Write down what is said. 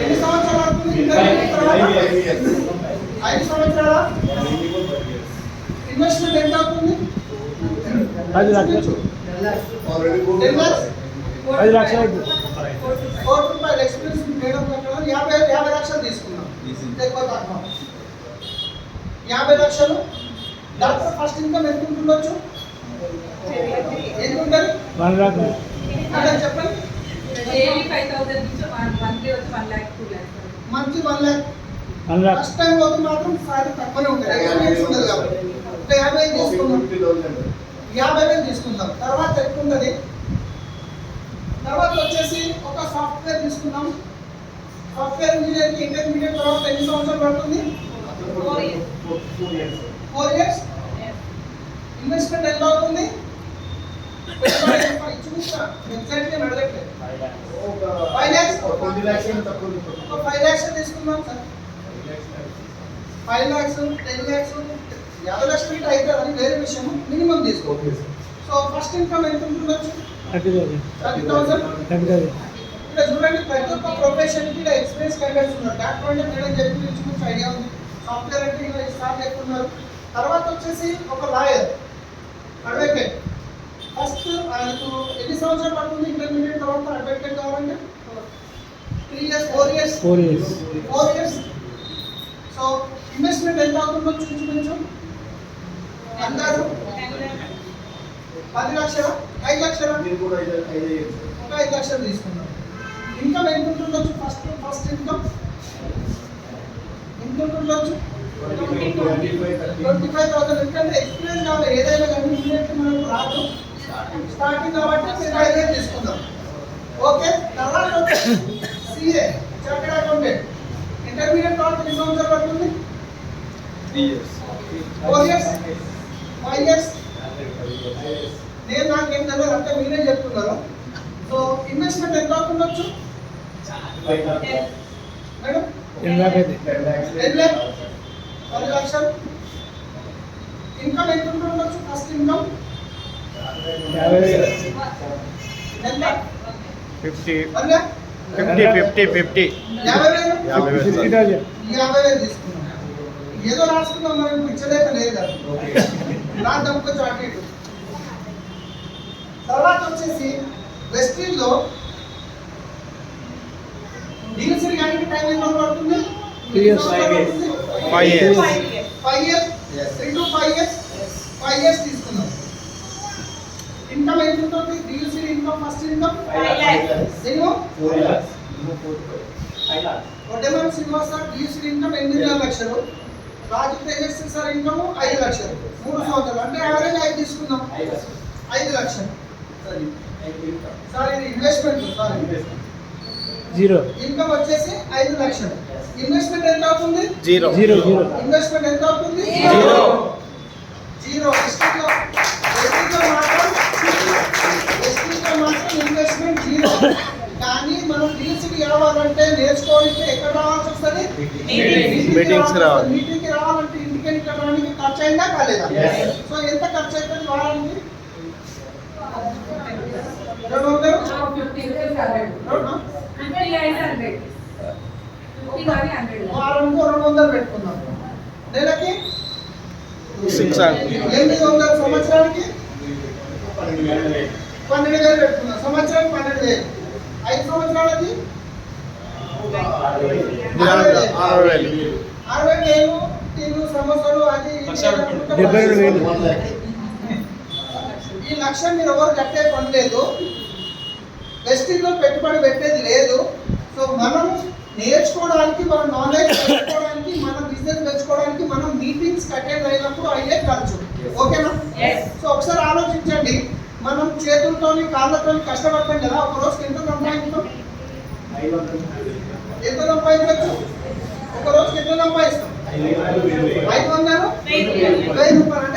ఎన్ని సంవత్సరాలు అవుతుంది? 5 సంవత్సరాల ఇన్వెస్ట్మెంట్ ఎంత అవుతుంది? 10 లక్షలు. 10 లక్షలు. 4 రూపాయలు ఎక్స్పీరియన్స్ మేడం 50 లక్షలు తీసుకున్నాం. ఎక్కువ తక్కువ 50 లక్షలు. డాక్టర్ ఫస్ట్ ఇన్కమ్ ఎంత ఉంటుండొచ్చు? ఎంత ఉంటుంది? 1 లాక్. అదే చెప్పండి. Monthly 1 lock. ఫస్ట్ టైం పోతే మాత్రం సారీ తక్కువనే ఉంటుంది, ఎక్స్పీరియన్స్ ఉండదు కాబట్టి. 50,000 తీసుకుందాం, 50,000 తీసుకుందాం. తర్వాత ఎక్కువ ఉంటుంది. తర్వాత వచ్చేసి ఒక సాఫ్ట్వేర్ తీసుకుందాం. సాఫ్ట్వేర్ ఇంజనీర్కి ఇంటర్మీడియట్ తర్వాత ఎన్ని సంవత్సరాలు పడుతుంది? 4 ఇయర్స్. ఇన్వెస్ట్మెంట్ ఎంత అవుతుంది? చూస్తా వెబ్సైట్కి అడగట్లేదు. 5 lakhs తీసుకుందాం సార్. 5 lakhs, 10 lakhs, 50 లక్షలు ఇటు అవుతుంది అని వేరే విషయం. మినిమం తీసుకోండి. సో ఫస్ట్ ఇన్కమ్ ఎంత ఉంటుండొచ్చు? 30,000. ఇక్కడ చూడండి, ప్రతి ఒక్క ప్రొఫెషన్కి ఎక్స్పీరియన్స్ క్యాండిడేట్స్ ఉన్నారు. డాక్టర్ అంటే మేడం చెప్పి కొంచెం ఐడియా ఉంది. సాఫ్ట్వేర్ అంటే ఇలా స్టార్ట్ ఎక్కున్నారు. తర్వాత వచ్చేసి ఒక లాయర్, అడ్వకేట్. ఫస్ట్ ఆయనకు ఎన్ని సంవత్సరాలు పడుతుంది? ఇంటర్మీడియట్ తర్వాత అడ్వకేట్ కావాలంటే 3 years, 4 years. సో ఇన్వెస్ట్మెంట్ ఎంత అవుతుందో చూపించు. అందాజు 10 లక్షలా? 5 లక్షలా? ఒక 5 లక్షలు తీసుకున్నాం. ఇన్కమ్ ఎంత ఉంటుండొచ్చు? ఫస్ట్ ఇన్కమ్ ఎంత ఉంటుండొచ్చు? 25,000. ఎందుకంటే ఎక్స్పీరియన్స్ కావాలి ఏదైనా కానీ. ఇమీడియట్ మనకు రాదు, స్టార్టింగ్ కాబట్టి 5,000 తీసుకుందాం. ఓకే. తర్వాత సిఏ, చార్టెడ్ అకౌంటెంట్. ఇంటర్మీడియట్ తర్వాత ఎన్ని సంవత్సరాలు పడుతుంది? 4 years, 5 years. నేను నాకేం తెలియదు, అంటే మీరే చెప్తున్నారు. సో ఇన్వెస్ట్మెంట్ ఎంత అవుతుండొచ్చు మేడం? 10 lakh, 10 లక్షలు. ఇన్కమ్ ఎంత ఉంటుండొచ్చు? ఫస్ట్ ఇన్కమ్ ఎంత? 50. 50,000 తీసుకున్నాం. ఏదో రాసుకున్నాం, మనం పిచ్చలేక లేదు కదా. నా దమ్ముకు చాటు. తర్వాత వచ్చేసి వెస్టీజ్లో డీల్స్ కానీ టైం ఎంత పడుతుంది? 5 years. 5 years. 3 to 5 years. 5 years తీసుకున్నాం. ఇన్కమ్ ఎంత ఉంటుంది? Deals income first income 5 lakhs. నేను 4 lakhs. 5 lakhs. Vaddeman Srinivas sir deals income 8 లక్షలు. రాజు తేజస్వి సార్ ఇన్కమ్ 5 లక్షలు. 3 సంవత్సరాలు అంటే యావరేజ్ 5 తీసుకుందాం. 5 లక్షలు. సార్ ఇది ఇన్వెస్ట్మెంట్. Sir zero. ఇన్కమ్ వచ్చేసి 5 లక్షలు. ఇన్వెస్ట్మెంట్ ఎంత అవుతుంది? 0. ఇన్వెస్ట్మెంట్ ఎంత అవుతుంది? 0. ఎస్టీలో మాత్రం ఇన్వెస్ట్మెంట్ 0. కానీ మనం డీల్స్కి రావాలంటే నేర్చుకోవడానికి ఎక్కడ రావాల్సి వస్తుంది? మీటింగ్కి రావాలంటే ఇంటికి రావడానికి ఖర్చు అయిందా కాలేదా? సో ఎంత ఖర్చు అవుతుంది వారానికి? 200, 200 పెట్టుకుందాం. నెలకి 800. సంవత్సరానికి 12,000 పెట్టుకుందాం. సంవత్సరానికి 12,000. 5 సంవత్సరాలకి 60,000. తీరు సమస్యలు అది 70,000. ఈ లక్ష్యం మీరు ఎవరు కట్టే పని లేదు. వెస్టింగ్లో పెట్టుబడి పెట్టేది లేదు. సో మనం నేర్చుకోవడానికి, మన నాలెడ్జ్ పెంచుకోవడానికి, మన బిజినెస్ పెంచుకోవడానికి మనం మీటింగ్స్ అటెండ్ అయినప్పుడు అయ్యే ఖర్చు. ఓకేనా? సో ఒకసారి ఆలోచించండి. మనం చేతులతోని కాళ్ళతో కష్టపడతాం కదా, ఒక రోజుకి ఎంత సంపాదించాం? ఎంత సంపాదించవచ్చు? ఒక రోజుకి ఎంత సంపాదిస్తాం? 500, 1000 రూపాయలు.